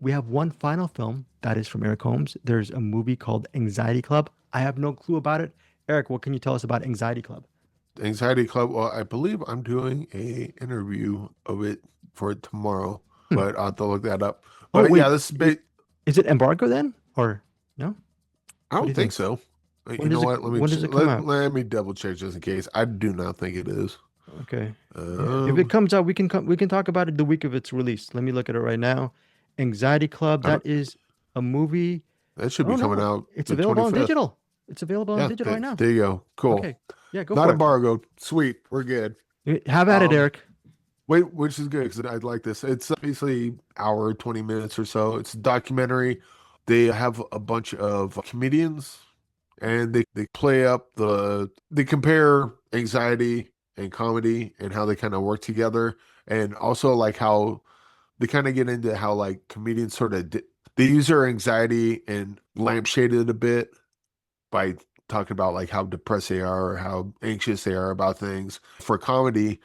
we have one final film that is from Eric Holmes. There's a movie called Anxiety Club. I have no clue about it. Eric, what can you tell us about Anxiety Club? Anxiety Club. Well, I believe I'm doing a interview of it for tomorrow, Hmm. but I'll have to look that up. Oh, But yeah, wait. this is big. Is it embargo then? Or no? I What do don't you think think? so. When You does know it what? Let me when does it come out? let me double check just in case. I do not think it is. Okay. Yeah. If it Um, comes out, we can talk about it the week of its release. Let me look at it right now. Anxiety Club, I that don't. is a movie. That should Oh be coming no, out it's the available on 25th. digital. It's available on Yeah, digital right now. there you go. Cool. Okay. Yeah, go Not for it. embargoed. Sweet. We're good. Have at it, Um, Eric. Wait, which is good because I'd like this. It's basically hour, 20 minutes or so. It's a documentary. They have a bunch of comedians and they play up they compare anxiety and comedy and how they kind of work together. And also like how they kind of get into how like comedians they use their anxiety and lampshade it a bit by talking about like how depressed they are or how anxious they are about things. For comedy,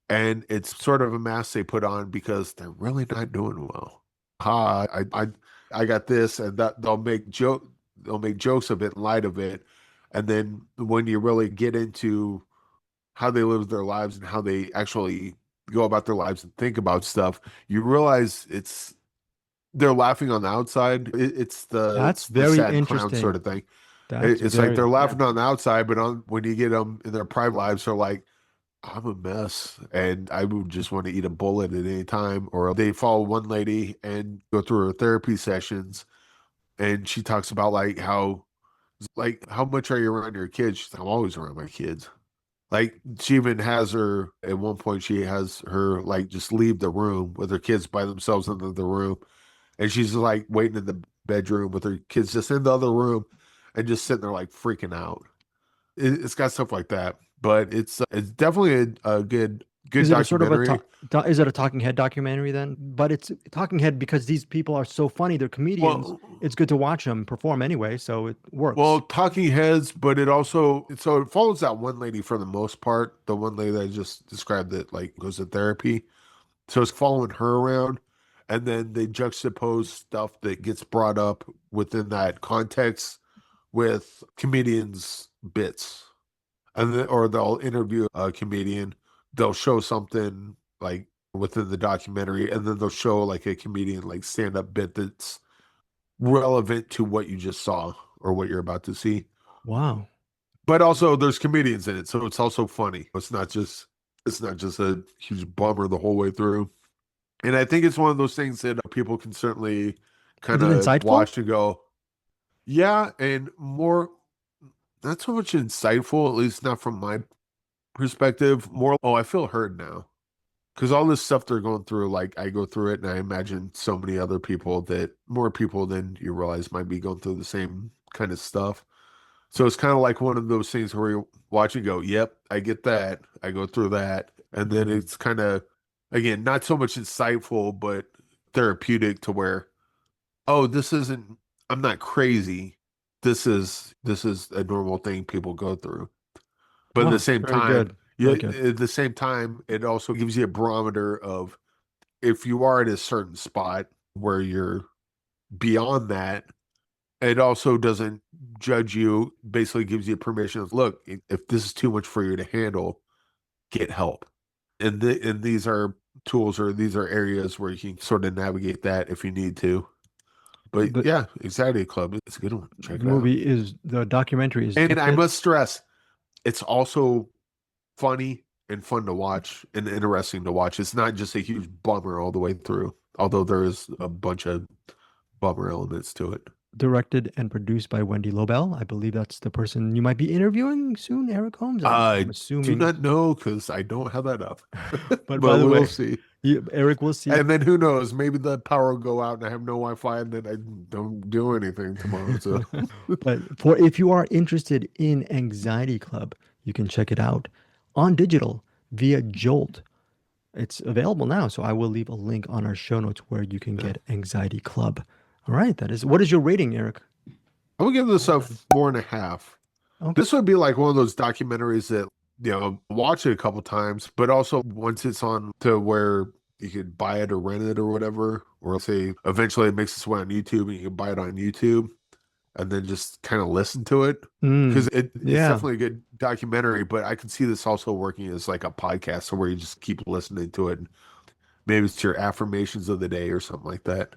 and it's sort of a mask they put on because they're really not doing well. Ha, I got this, and that they'll make jokes of it, light of it, and then when you really get into how they live their lives and how they actually go about their lives and think about stuff, you realize they're laughing on the outside. It's That's the very sad clown sort interesting. of thing. That's It's like they're very, yeah. laughing on the outside, but on when you get them in their private lives, they're like, I'm a mess and I would just want to eat a bullet at any time. Or they follow one lady and go through her therapy sessions and she talks about like how much are you around your kids? She's like, I'm always around my kids. Like she even has her at one point she has her like just leave the room with her kids by themselves in the room. And she's like waiting in the bedroom with her kids just in the other room and just sitting there like freaking out. It's got stuff like that, but it's definitely a good Is it a sort of a documentary. is it a talking head documentary then? But it's talking head because these people are so funny. They're comedians. Well, It's good to watch them perform anyway, so it works. Talking Heads, but it follows that one lady for the most part. The one lady that I just described that like goes to therapy, so it's following her around, and then they juxtapose stuff that gets brought up within that context with comedians' bits. And then, or they'll interview a comedian, they'll show something like within the documentary, and then they'll show like a comedian like stand up bit that's relevant to what you just saw or what you're about to see. Wow. But also there's comedians in it, so it's also funny. It's not just a huge bummer the whole way through. And I think it's one of those things that people can certainly Is kind it of insightful? watch and go, yeah, and more not so much insightful, at least not from my perspective, more, oh, I feel heard now. Because all this stuff they're going through, like I go through it, and I imagine so many other people that more people than you realize might be going through the same kind of stuff. So it's kind of like one of those things where you watch and go, yep, I get that. I go through that. And then Mm. it's kind of, again, not so much insightful, but therapeutic to where, oh, this isn't, I'm not crazy. This is a normal thing people go through. But at the Wow. same Very time, good. yeah, Very good. at the same time, it also gives you a barometer of if you are at a certain spot where you're beyond that, it also doesn't judge you, basically gives you permission of, look, if this is too much for you to handle, get help. And these are tools or these are areas where you can sort of navigate that if you need to. But The yeah, Anxiety Club, it's a good one. Check it out. the documentary is And I directed. must stress, it's also funny and fun to watch and interesting to watch. It's not just a huge bummer all the way through, although there is a bunch of bummer elements to it. Directed and produced by Wendy Lobel. I believe that's the person you might be interviewing soon, Eric Holmes. I'm I do assuming. not know because I don't have that up, But by but the we'll way, see. Eric, we'll see. And then who knows? Maybe the power will go out and I have no Wi-Fi, and then I don't do anything tomorrow. So, But for if you are interested in Anxiety Club, you can check it out on digital via Jolt. It's available now, so I will leave a link on our show notes where you can yeah. get Anxiety Club. All right, that is what is your rating, Eric? I would give this Out of a 10. 4.5. Okay. This would be like one of those documentaries that watch it a couple times, but also once it's on to where you could buy it or rent it or whatever, or say eventually it makes its way on YouTube and you can buy it on YouTube and then just kind of listen to it because Mm, it's yeah. definitely a good documentary. But I can see this also working as like a podcast, so where you just keep listening to it. Maybe it's your affirmations of the day or something like that.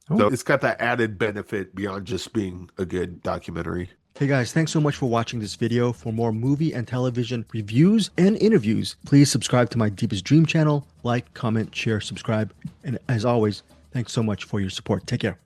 Oh. So it's got that added benefit beyond just being a good documentary. Hey guys, thanks so much for watching this video. For more movie and television reviews and interviews, please subscribe to my Deepest Dream channel. Like, comment, share, subscribe. And as always, thanks so much for your support. Take care.